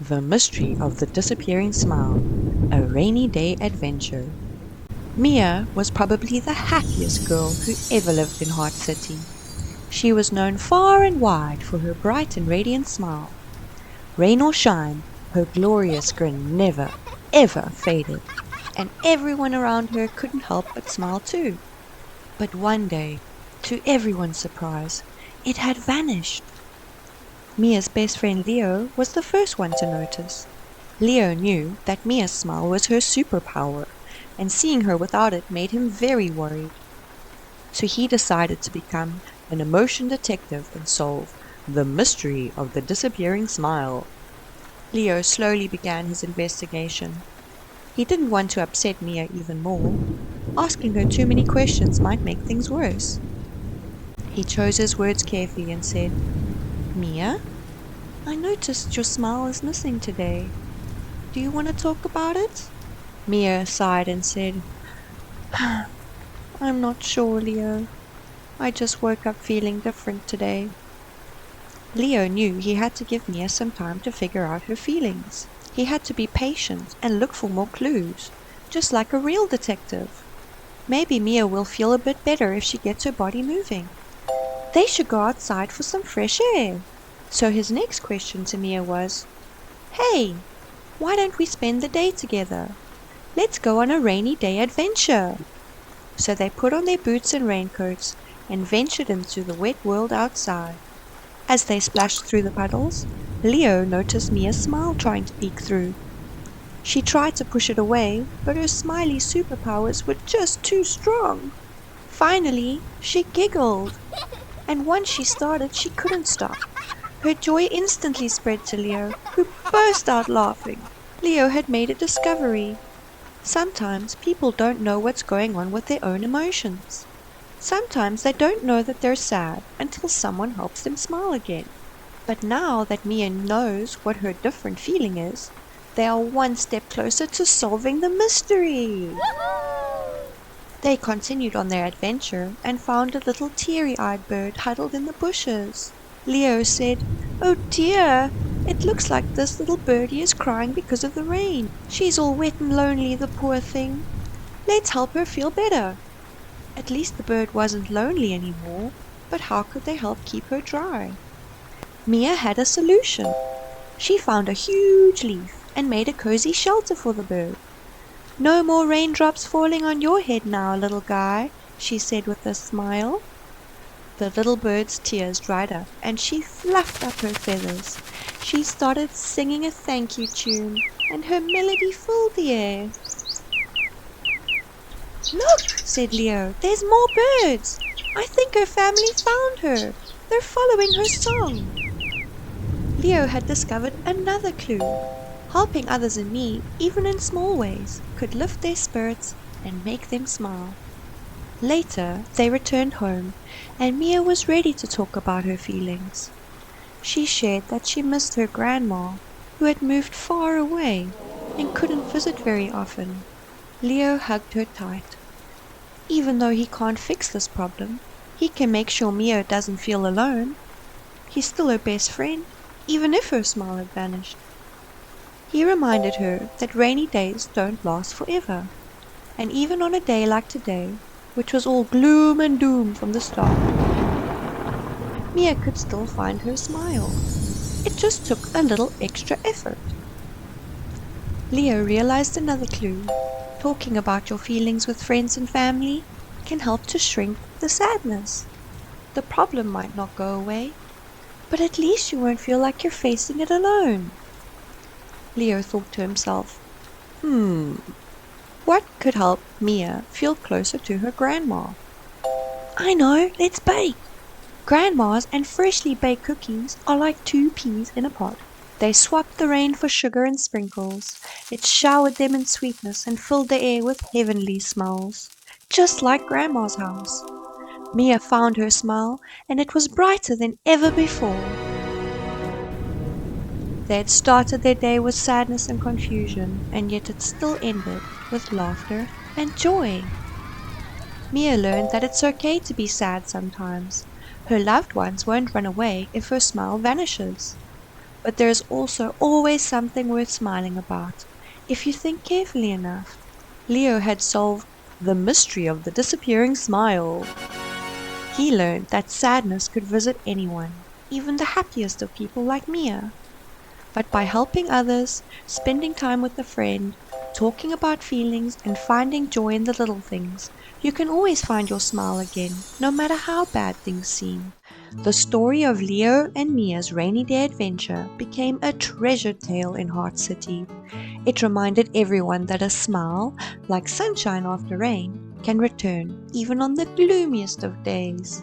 The Mystery of the Disappearing Smile, a rainy day adventure. Mia was probably the happiest girl who ever lived in Heart City. She was known far and wide for her bright and radiant smile. Rain or shine, her glorious grin never, ever faded, and everyone around her couldn't help but smile too. But one day, to everyone's surprise, it had vanished. Mia's best friend Leo was the first one to notice. Leo knew that Mia's smile was her superpower, and seeing her without it made him very worried. So he decided to become an emotion detective and solve the mystery of the disappearing smile. Leo slowly began his investigation. He didn't want to upset Mia even more. Asking her too many questions might make things worse. He chose his words carefully and said, "Mia, I noticed your smile is missing today. Do you want to talk about it?" Mia sighed and said, "I'm not sure, Leo. I just woke up feeling different today." Leo knew he had to give Mia some time to figure out her feelings. He had to be patient and look for more clues, just like a real detective. Maybe Mia will feel a bit better if she gets her body moving. They should go outside for some fresh air. So his next question to Mia was, "Hey, why don't we spend the day together? Let's go on a rainy day adventure." So they put on their boots and raincoats and ventured into the wet world outside. As they splashed through the puddles, Leo noticed Mia's smile trying to peek through. She tried to push it away, but her smiley superpowers were just too strong. Finally, she giggled, and once she started, she couldn't stop. Her joy instantly spread to Leo, who burst out laughing. Leo had made a discovery. Sometimes people don't know what's going on with their own emotions. Sometimes they don't know that they're sad until someone helps them smile again. But now that Mia knows what her different feeling is, they are one step closer to solving the mystery. They continued on their adventure and found a little teary-eyed bird huddled in the bushes. Leo said, "Oh dear, it looks like this little birdie is crying because of the rain. She's all wet and lonely, the poor thing. Let's help her feel better." At least the bird wasn't lonely anymore, but how could they help keep her dry? Mia had a solution. She found a huge leaf and made a cozy shelter for the bird. "No more raindrops falling on your head now, little guy," she said with a smile. The little bird's tears dried up and she fluffed up her feathers. She started singing a thank you tune, and her melody filled the air. "Look," said Leo, "there's more birds. I think her family found her. They're following her song." Leo had discovered another clue. Helping others in need, even in small ways, could lift their spirits and make them smile. Later, they returned home, and Mia was ready to talk about her feelings. She shared that she missed her grandma, who had moved far away and couldn't visit very often. Leo hugged her tight. Even though he can't fix this problem, he can make sure Mia doesn't feel alone. He's still her best friend, even if her smile had vanished. He reminded her that rainy days don't last forever, and even on a day like today, which was all gloom and doom from the start, Mia could still find her smile. It just took a little extra effort. Leo realized another clue. Talking about your feelings with friends and family can help to shrink the sadness. The problem might not go away, but at least you won't feel like you're facing it alone. Leo thought to himself, what could help Mia feel closer to her grandma? I know, let's bake. Grandmas and freshly baked cookies are like two peas in a pod. They swapped the rain for sugar and sprinkles. It showered them in sweetness and filled the air with heavenly smells, just like Grandma's house. Mia found her smile, and it was brighter than ever before. They had started their day with sadness and confusion, and yet it still ended with laughter and joy. Mia learned that it's okay to be sad sometimes. Her loved ones won't run away if her smile vanishes. But there is also always something worth smiling about, if you think carefully enough. Leo had solved the mystery of the disappearing smile. He learned that sadness could visit anyone, even the happiest of people like Mia. But by helping others, spending time with a friend, talking about feelings, and finding joy in the little things, you can always find your smile again, no matter how bad things seem. The story of Leo and Mia's rainy day adventure became a treasured tale in Heart City. It reminded everyone that a smile, like sunshine after rain, can return even on the gloomiest of days.